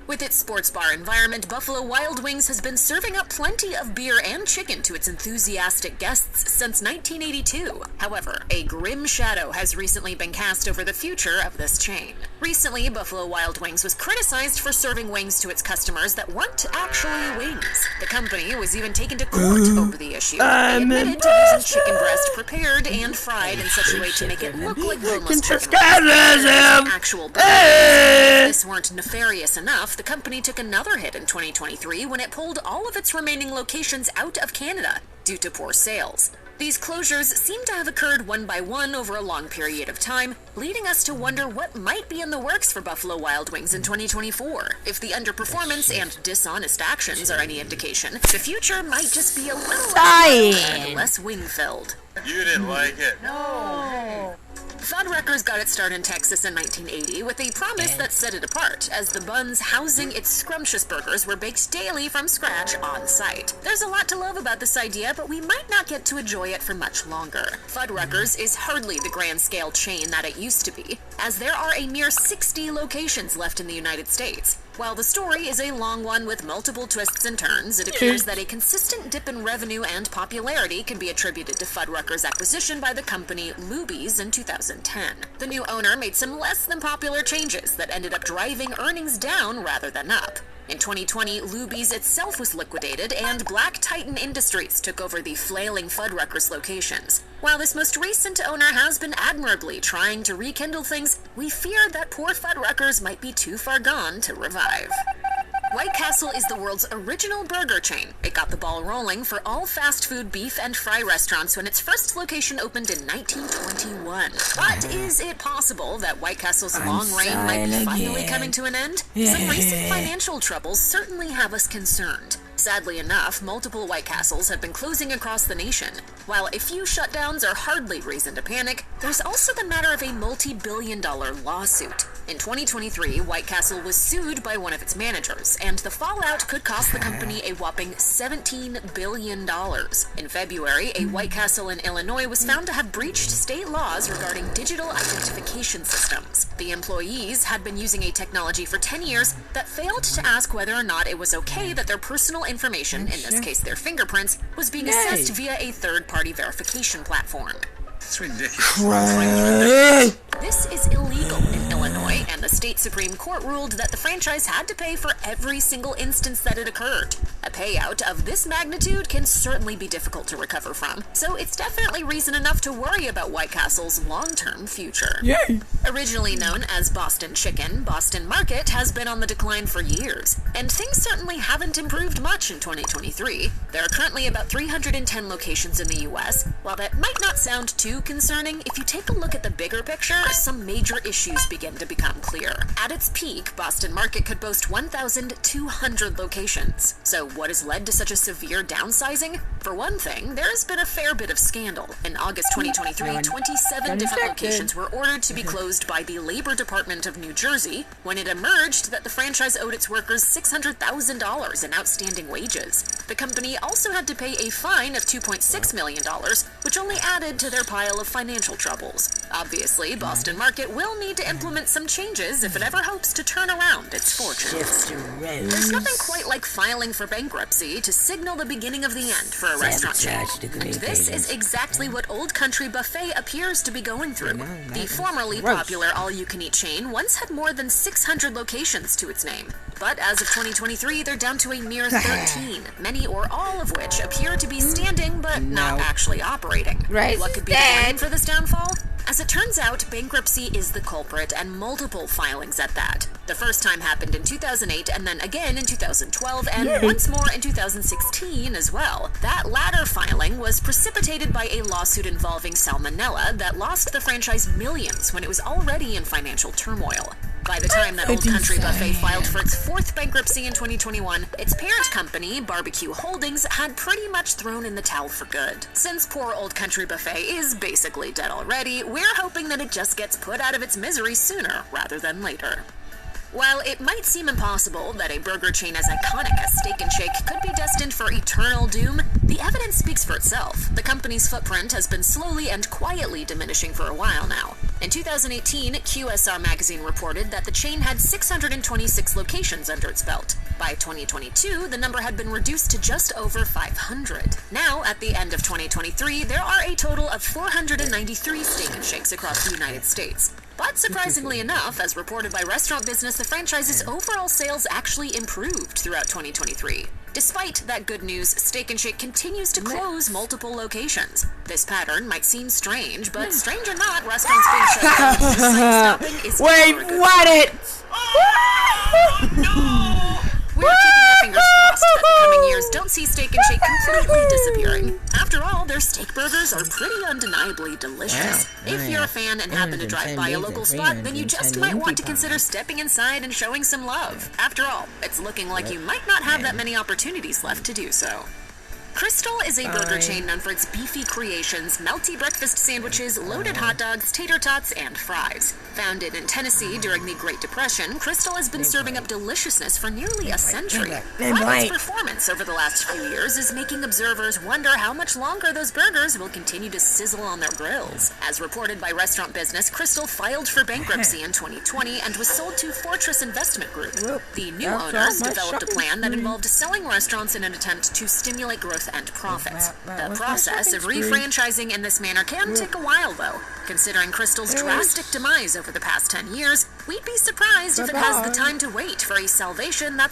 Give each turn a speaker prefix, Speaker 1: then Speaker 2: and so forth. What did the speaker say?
Speaker 1: With its sports bar environment, Buffalo Wild Wings has been serving up plenty of beer and chicken to its enthusiastic guests since 1982. However, a grim shadow has recently been cast over the future of this chain. Recently, Buffalo Wild Wings was criticized for serving wings to its customers that weren't actually wings. The company was even taken to court over the issue. They admitted to using chicken breast prepared and fried in such a way to make it look like boneless chicken actual burger. If this weren't nefarious enough, the company took another hit in 2023 when it pulled all of its remaining locations out of Canada due to poor sales. These closures seem to have occurred one by one over a long period of time, leading us to wonder what might be in the works for Buffalo Wild Wings in 2024. If the underperformance and dishonest actions are any indication, the future might just be a little less wing-filled.
Speaker 2: You didn't like it.
Speaker 1: No. Fuddruckers got its start in Texas in 1980 with a promise that set it apart, as the buns housing its scrumptious burgers were baked daily from scratch on site. There's a lot to love about this idea, but we might not get to enjoy it for much longer. Fuddruckers is hardly the grand-scale chain that it used to be, as there are a mere 60 locations left in the United States. While the story is a long one with multiple twists and turns, it appears that a consistent dip in revenue and popularity can be attributed to Fuddruckers' acquisition by the company Luby's in 2010. The new owner made some less than popular changes that ended up driving earnings down rather than up. In 2020, Luby's itself was liquidated, and Black Titan Industries took over the flailing Fuddruckers locations. While this most recent owner has been admirably trying to rekindle things, we fear that poor Fuddruckers might be too far gone to revive. White Castle is the world's original burger chain. It got the ball rolling for all fast food beef and fry restaurants when its first location opened in 1921. But is it possible that White Castle's long reign might be finally coming to an end? Some recent financial troubles certainly have us concerned. Sadly enough, multiple White Castles have been closing across the nation. While a few shutdowns are hardly reason to panic, there's also the matter of a multi-billion-dollar lawsuit. In 2023, White Castle was sued by one of its managers, and the fallout could cost the company a whopping $17 billion. In February, a White Castle in Illinois was found to have breached state laws regarding digital identification systems. The employees had been using a technology for 10 years that failed to ask whether or not it was okay that their personal information, in this case their fingerprints, was being assessed via a third-party verification platform.
Speaker 2: It's ridiculous.
Speaker 1: This is illegal in Illinois, and the state Supreme Court ruled that the franchise had to pay for every single instance that it occurred. A payout of this magnitude can certainly be difficult to recover from, so it's definitely reason enough to worry about White Castle's long-term future.
Speaker 3: Yay!
Speaker 1: Originally known as Boston Chicken, Boston Market has been on the decline for years, and things certainly haven't improved much in 2023. There are currently about 310 locations in the U.S. While that might not sound too concerning, if you take a look at the bigger picture, some major issues begin to become clear. At its peak, Boston Market could boast 1,200 locations. So what has led to such a severe downsizing? For one thing, there has been a fair bit of scandal. In August 2023, 27 different locations were ordered to be closed by the Labor Department of New Jersey when it emerged that the franchise owed its workers $600,000 in outstanding wages. The company also had to pay a fine of $2.6 million, which only added to their pile of financial troubles. Obviously, Boston Market will need to implement some changes if it ever hopes to turn around its fortunes. There's nothing quite like filing for bankruptcy to signal the beginning of the end for a restaurant chain. And this is exactly what Old Country Buffet appears to be going through. The formerly popular all-you-can-eat chain once had more than 600 locations to its name. But as of 2023, they're down to a mere 13, many or all of which appear to be standing but not actually operating. What could be the reason for this downfall? As it turns out, bankruptcy is the culprit, and multiple filings at that. The first time happened in 2008, and then again in 2012, and once more in 2016 as well. That latter filing was precipitated by a lawsuit involving Salmonella that lost the franchise millions when it was already in financial turmoil. By the time that Old Country Buffet filed for its fourth bankruptcy in 2021, its parent company, Barbecue Holdings, had pretty much thrown in the towel for good. Since poor Old Country Buffet is basically dead already, we're hoping that it just gets put out of its misery sooner rather than later. While it might seem impossible that a burger chain as iconic as Steak 'n Shake could be destined for eternal doom, the evidence speaks for itself. The company's footprint has been slowly and quietly diminishing for a while now. In 2018, QSR Magazine reported that the chain had 626 locations under its belt. By 2022, the number had been reduced to just over 500. Now, at the end of 2023, there are a total of 493 Steak and Shakes across the United States. But surprisingly enough, as reported by Restaurant Business, the franchise's overall sales actually improved throughout 2023. Despite that good news, Steak and Shake continues to close multiple locations. This pattern might seem strange, but strange or not, restaurants being shut down and site stopping is We're keeping our fingers crossed that the coming years don't see Steak and Shake completely disappearing. After all, their steak burgers are pretty undeniably delicious. If you're a fan and happen to drive by a local spot, then you just might want to consider stepping inside and showing some love. After all, it's looking like you might not have that many opportunities left to do so. Crystal is a burger chain known for its beefy creations, melty breakfast sandwiches, loaded hot dogs, tater tots, and fries. Founded in Tennessee during the Great Depression, Crystal has been serving up deliciousness for nearly a century. While its performance over the last few years is making observers wonder how much longer those burgers will continue to sizzle on their grills. As reported by Restaurant Business, Crystal filed for bankruptcy in 2020 and was sold to Fortress Investment Group. The new owners developed a plan that involved selling restaurants in an attempt to stimulate growth and profits. The process of refranchising in this manner can take a while, though. Considering Crystal's drastic demise over the past 10 years, we'd be surprised if it has the time to wait for a salvation that's